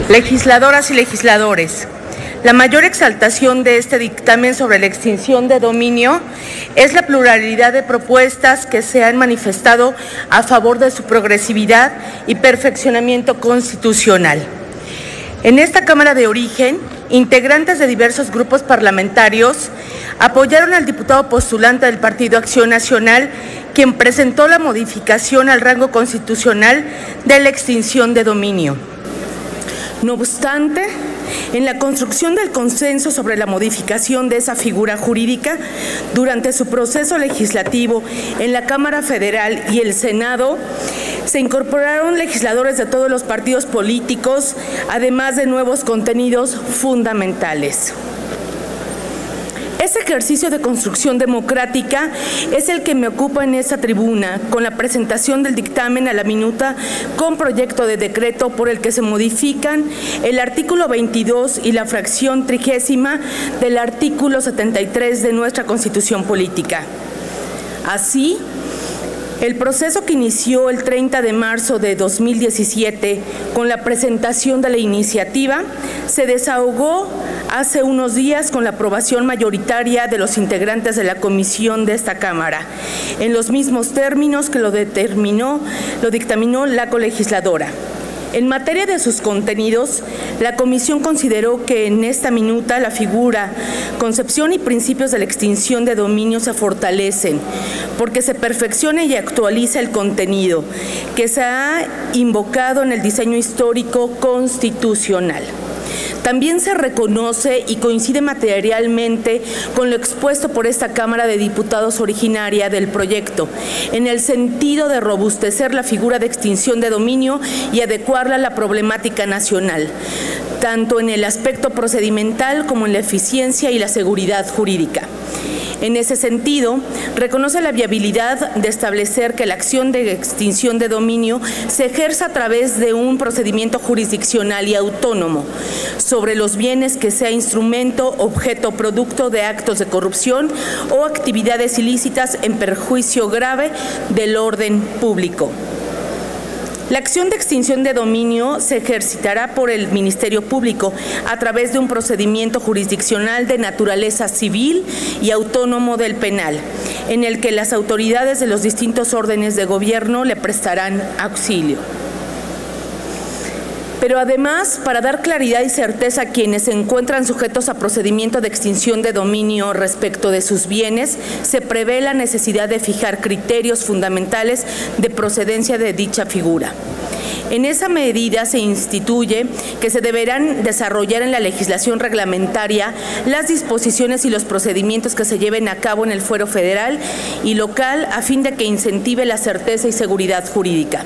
Legisladoras y legisladores, la mayor exaltación de este dictamen sobre la extinción de dominio es la pluralidad de propuestas que se han manifestado a favor de su progresividad y perfeccionamiento constitucional. En esta Cámara de Origen, integrantes de diversos grupos parlamentarios apoyaron al diputado postulante del Partido Acción Nacional, quien presentó la modificación al rango constitucional de la extinción de dominio. No obstante, en la construcción del consenso sobre la modificación de esa figura jurídica, durante su proceso legislativo en la Cámara Federal y el Senado, se incorporaron legisladores de todos los partidos políticos, además de nuevos contenidos fundamentales. Ese ejercicio de construcción democrática es el que me ocupa en esta tribuna, con la presentación del dictamen a la minuta con proyecto de decreto por el que se modifican el artículo 22 y la fracción 30ª del artículo 73 de nuestra Constitución Política. Así, el proceso que inició el 30 de marzo de 2017 con la presentación de la iniciativa se desahogó hace unos días con la aprobación mayoritaria de los integrantes de la comisión de esta Cámara, en los mismos términos que lo dictaminó la colegisladora. En materia de sus contenidos, la comisión consideró que en esta minuta la figura, concepción y principios de la extinción de dominio se fortalecen, porque se perfecciona y actualiza el contenido que se ha invocado en el diseño histórico constitucional. También se reconoce y coincide materialmente con lo expuesto por esta Cámara de Diputados originaria del proyecto, en el sentido de robustecer la figura de extinción de dominio y adecuarla a la problemática nacional, tanto en el aspecto procedimental como en la eficiencia y la seguridad jurídica. En ese sentido, reconoce la viabilidad de establecer que la acción de extinción de dominio se ejerza a través de un procedimiento jurisdiccional y autónomo sobre los bienes que sea instrumento, objeto o producto de actos de corrupción o actividades ilícitas en perjuicio grave del orden público. La acción de extinción de dominio se ejercitará por el Ministerio Público a través de un procedimiento jurisdiccional de naturaleza civil y autónomo del penal, en el que las autoridades de los distintos órdenes de gobierno le prestarán auxilio. Pero además, para dar claridad y certeza a quienes se encuentran sujetos a procedimiento de extinción de dominio respecto de sus bienes, se prevé la necesidad de fijar criterios fundamentales de procedencia de dicha figura. En esa medida se instituye que se deberán desarrollar en la legislación reglamentaria las disposiciones y los procedimientos que se lleven a cabo en el fuero federal y local a fin de que incentive la certeza y seguridad jurídica.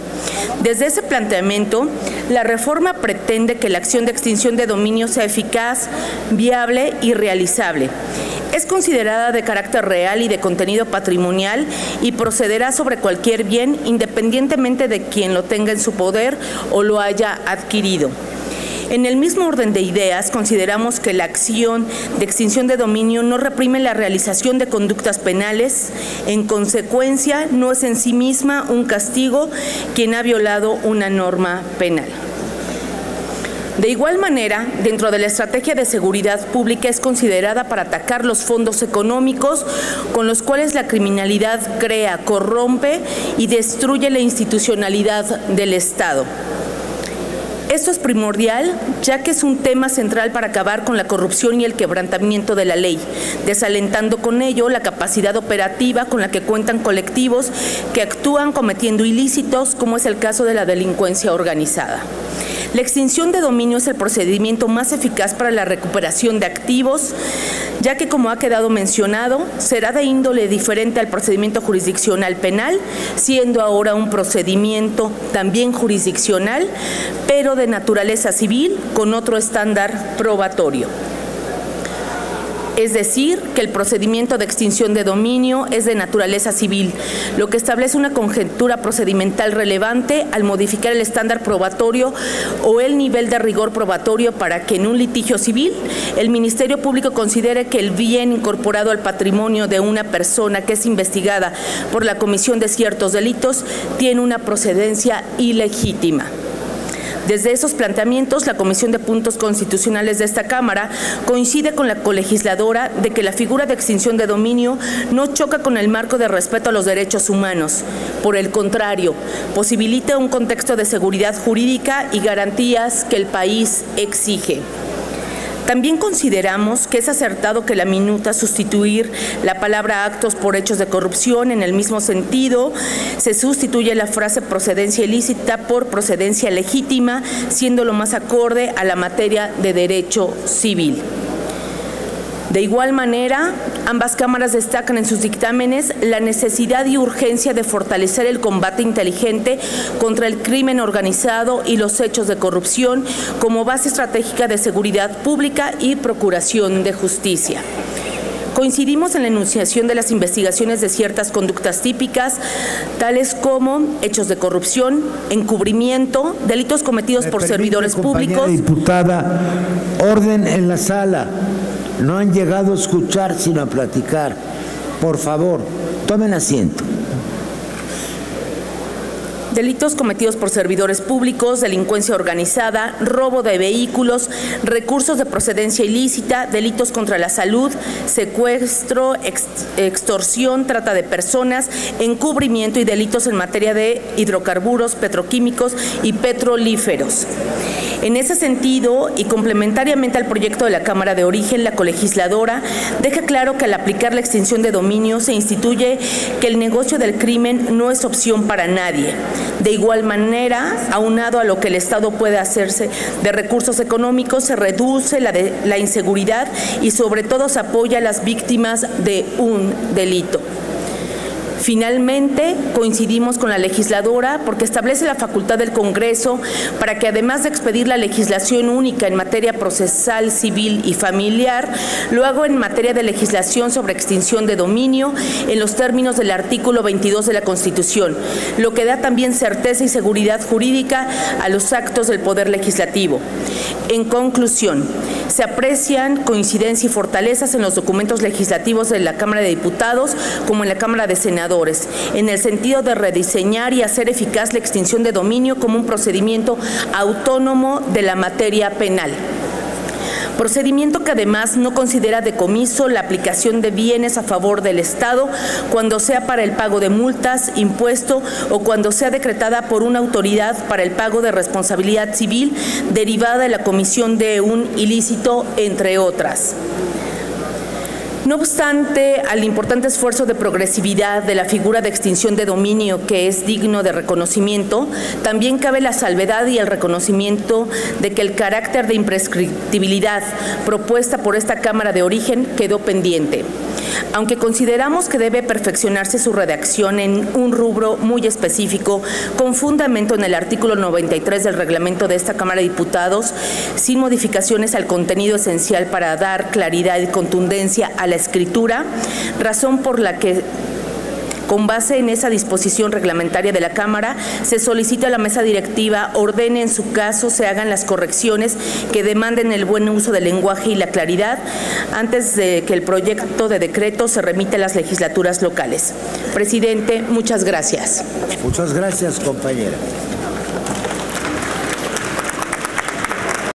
Desde ese planteamiento, la reforma pretende que la acción de extinción de dominio sea eficaz, viable y realizable. Es considerada de carácter real y de contenido patrimonial y procederá sobre cualquier bien independientemente de quien lo tenga en su poder o lo haya adquirido. En el mismo orden de ideas, consideramos que la acción de extinción de dominio no reprime la realización de conductas penales. En consecuencia, no es en sí misma un castigo quien ha violado una norma penal. De igual manera, dentro de la estrategia de seguridad pública es considerada para atacar los fondos económicos con los cuales la criminalidad crea, corrompe y destruye la institucionalidad del Estado. Esto es primordial, ya que es un tema central para acabar con la corrupción y el quebrantamiento de la ley, desalentando con ello la capacidad operativa con la que cuentan colectivos que actúan cometiendo ilícitos, como es el caso de la delincuencia organizada. La extinción de dominio es el procedimiento más eficaz para la recuperación de activos, ya que, como ha quedado mencionado, será de índole diferente al procedimiento jurisdiccional penal, siendo ahora un procedimiento también jurisdiccional, pero de naturaleza civil con otro estándar probatorio. Es decir, que el procedimiento de extinción de dominio es de naturaleza civil, lo que establece una conjetura procedimental relevante al modificar el estándar probatorio o el nivel de rigor probatorio para que en un litigio civil el Ministerio Público considere que el bien incorporado al patrimonio de una persona que es investigada por la comisión de ciertos delitos tiene una procedencia ilegítima. Desde esos planteamientos, la Comisión de Puntos Constitucionales de esta Cámara coincide con la colegisladora de que la figura de extinción de dominio no choca con el marco de respeto a los derechos humanos. Por el contrario, posibilita un contexto de seguridad jurídica y garantías que el país exige. También consideramos que es acertado que la minuta sustituir la palabra actos por hechos de corrupción. En el mismo sentido, se sustituye la frase procedencia ilícita por procedencia legítima, siendo lo más acorde a la materia de derecho civil. De igual manera, ambas cámaras destacan en sus dictámenes la necesidad y urgencia de fortalecer el combate inteligente contra el crimen organizado y los hechos de corrupción como base estratégica de seguridad pública y procuración de justicia. Coincidimos en la enunciación de las investigaciones de ciertas conductas típicas, tales como hechos de corrupción, encubrimiento, delitos cometidos por servidores públicos. Diputada, orden en la sala. No han llegado a escuchar sino a platicar. Por favor, tomen asiento. Delitos cometidos por servidores públicos, delincuencia organizada, robo de vehículos, recursos de procedencia ilícita, delitos contra la salud, secuestro, extorsión, trata de personas, encubrimiento y delitos en materia de hidrocarburos, petroquímicos y petrolíferos. En ese sentido, y complementariamente al proyecto de la Cámara de Origen, la colegisladora deja claro que al aplicar la extinción de dominio se instituye que el negocio del crimen no es opción para nadie. De igual manera, aunado a lo que el Estado puede hacerse de recursos económicos, se reduce la inseguridad y sobre todo se apoya a las víctimas de un delito. Finalmente, coincidimos con la legisladora porque establece la facultad del Congreso para que, además de expedir la legislación única en materia procesal, civil y familiar, lo haga en materia de legislación sobre extinción de dominio en los términos del artículo 22 de la Constitución, lo que da también certeza y seguridad jurídica a los actos del Poder Legislativo. En conclusión, se aprecian coincidencia y fortalezas en los documentos legislativos de la Cámara de Diputados como en la Cámara de Senadores, en el sentido de rediseñar y hacer eficaz la extinción de dominio como un procedimiento autónomo de la materia penal. Procedimiento que además no considera decomiso la aplicación de bienes a favor del Estado cuando sea para el pago de multas, impuesto o cuando sea decretada por una autoridad para el pago de responsabilidad civil derivada de la comisión de un ilícito, entre otras. No obstante, al importante esfuerzo de progresividad de la figura de extinción de dominio que es digno de reconocimiento, también cabe la salvedad y el reconocimiento de que el carácter de imprescriptibilidad propuesta por esta Cámara de Origen quedó pendiente. Aunque consideramos que debe perfeccionarse su redacción en un rubro muy específico, con fundamento en el artículo 93 del reglamento de esta Cámara de Diputados, sin modificaciones al contenido esencial para dar claridad y contundencia a la escritura, razón por la que, con base en esa disposición reglamentaria de la Cámara, se solicita a la mesa directiva ordene en su caso se hagan las correcciones que demanden el buen uso del lenguaje y la claridad antes de que el proyecto de decreto se remita a las legislaturas locales. Presidente, muchas gracias. Muchas gracias, compañera.